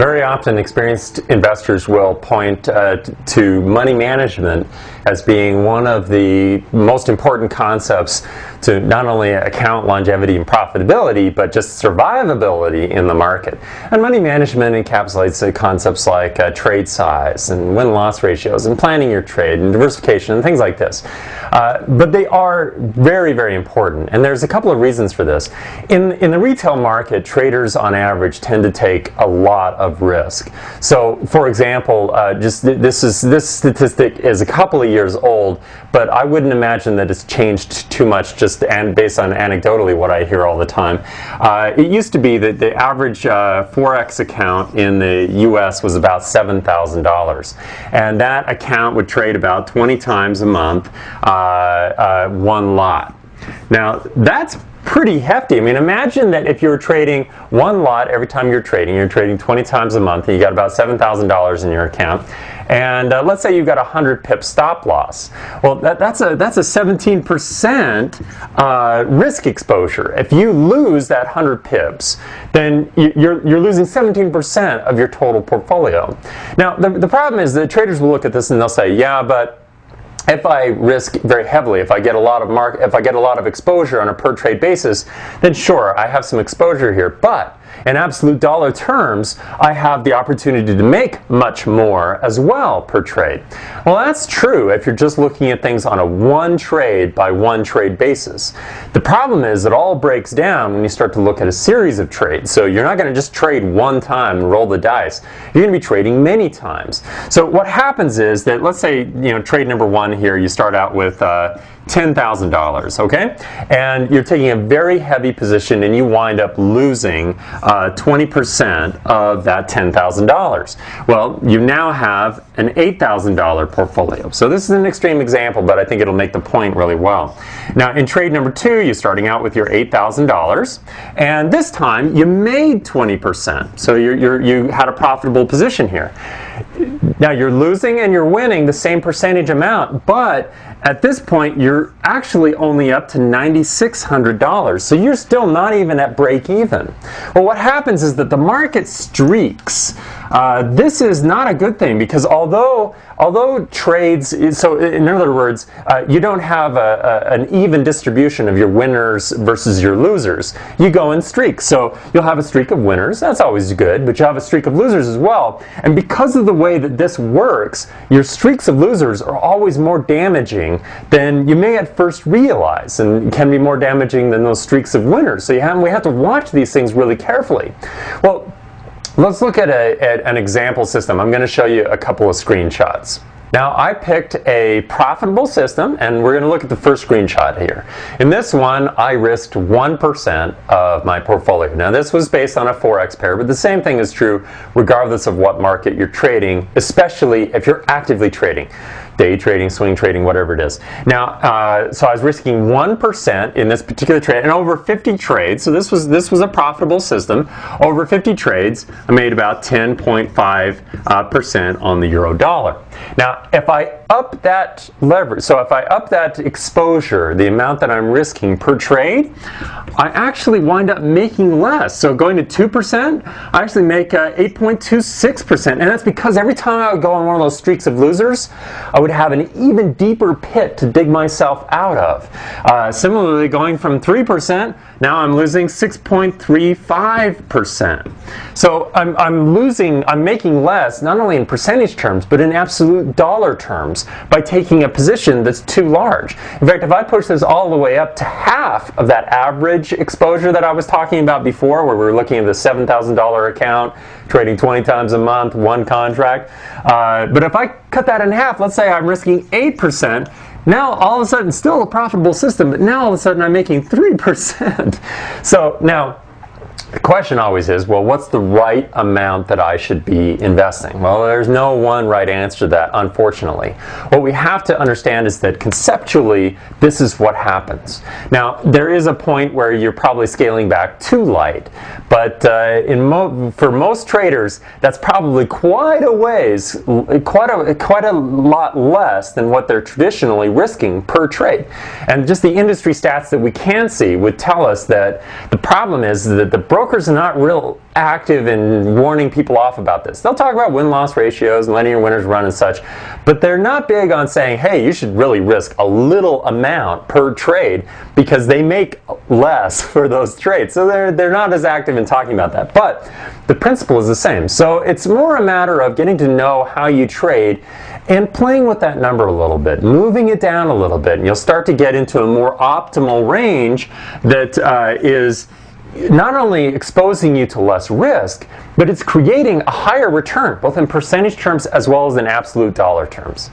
Very often experienced investors will point to money management as being one of the most important concepts to not only account longevity and profitability, but just survivability in the market. And money management encapsulates concepts like trade size and win-loss ratios and planning your trade and diversification and things like this. But they are very, very important, and there's a couple of reasons for this. In the retail market, traders on average tend to take a lot of risk. So, for example, this statistic is a couple of years old, but I wouldn't imagine that it's changed too much just based on anecdotally what I hear all the time. It used to be that the average Forex account in the US was about $7,000, and that account would trade about 20 times a month, one lot. Now, that's pretty hefty. I mean, imagine that if you were trading one lot every time you're trading 20 times a month, and you got about $7,000 in your account, and let's say you've got a 100 pip stop loss. Well, that's a 17% risk exposure. If you lose that 100 pips, then you're losing 17% of your total portfolio. Now, the problem is that traders will look at this and they'll say, yeah, but if I risk very heavily, if I get a lot of exposure on a per trade basis, then sure, I have some exposure here. But in absolute dollar terms, I have the opportunity to make much more as well per trade. Well, that's true if you're just looking at things on a one trade by one trade basis. The problem is it all breaks down when you start to look at a series of trades. So you're not going to just trade one time and roll the dice. You're going to be trading many times. So what happens is that, let's say, trade number one here, you start out with $10,000, okay? And you're taking a very heavy position and you wind up losing 20% of that $10,000. Well, you now have an $8,000 portfolio. So this is an extreme example, but I think it'll make the point really well. Now, in trade number two, you're starting out with your $8,000, and this time you made 20%. So you had a profitable position here. Now, you're losing and you're winning the same percentage amount, but at this point, you're actually only up to $9,600, so you're still not even at break even. Well, what happens is that the market streaks. This is not a good thing, because although trades, so in other words, you don't have an even distribution of your winners versus your losers. You go in streaks. So you'll have a streak of winners, that's always good, but you have a streak of losers as well. And because of the way that this works, your streaks of losers are always more damaging than you may at first realize, and can be more damaging than those streaks of winners. So we have to watch these things really carefully. Well, let's look at an example system. I'm going to show you a couple of screenshots. Now, I picked a profitable system, and we're going to look at the first screenshot here. In this one, I risked 1% of my portfolio. Now, this was based on a Forex pair, but the same thing is true regardless of what market you're trading, especially if you're actively trading. Day trading, swing trading, whatever it is. Now, so I was risking 1% in this particular trade, and over 50 trades, so this was a profitable system. Over 50 trades, I made about 10.5% on the euro dollar. Now, if I up that leverage, so if I up that exposure, the amount that I'm risking per trade, I actually wind up making less. So going to 2%, I actually make 8.26%, and that's because every time I would go on one of those streaks of losers, I would have an even deeper pit to dig myself out of. Similarly, going from 3%, now I'm losing 6.35%. So I'm making less, not only in percentage terms, but in absolute dollar terms by taking a position that's too large. In fact, if I push this all the way up to half of that average exposure that I was talking about before, where we were looking at the $7,000 account, trading 20 times a month, one contract, but if I cut that in half, let's say I'm risking 8%, now all of a sudden, still a profitable system, but now all of a sudden I'm making 3%. So now, the question always is, well, what's the right amount that I should be investing? Well, there's no one right answer to that, unfortunately. What we have to understand is that conceptually, this is what happens. Now, there is a point where you're probably scaling back too light, but for most traders, that's probably quite a lot less than what they're traditionally risking per trade. And just the industry stats that we can see would tell us that the problem is that the brokers are not real active in warning people off about this. They'll talk about win-loss ratios and letting your winners run and such, but they're not big on saying, hey, you should really risk a little amount per trade because they make less for those trades. So they're not as active in talking about that. But the principle is the same. So it's more a matter of getting to know how you trade and playing with that number a little bit, moving it down a little bit, and you'll start to get into a more optimal range that is not only exposing you to less risk, but it's creating a higher return, both in percentage terms as well as in absolute dollar terms.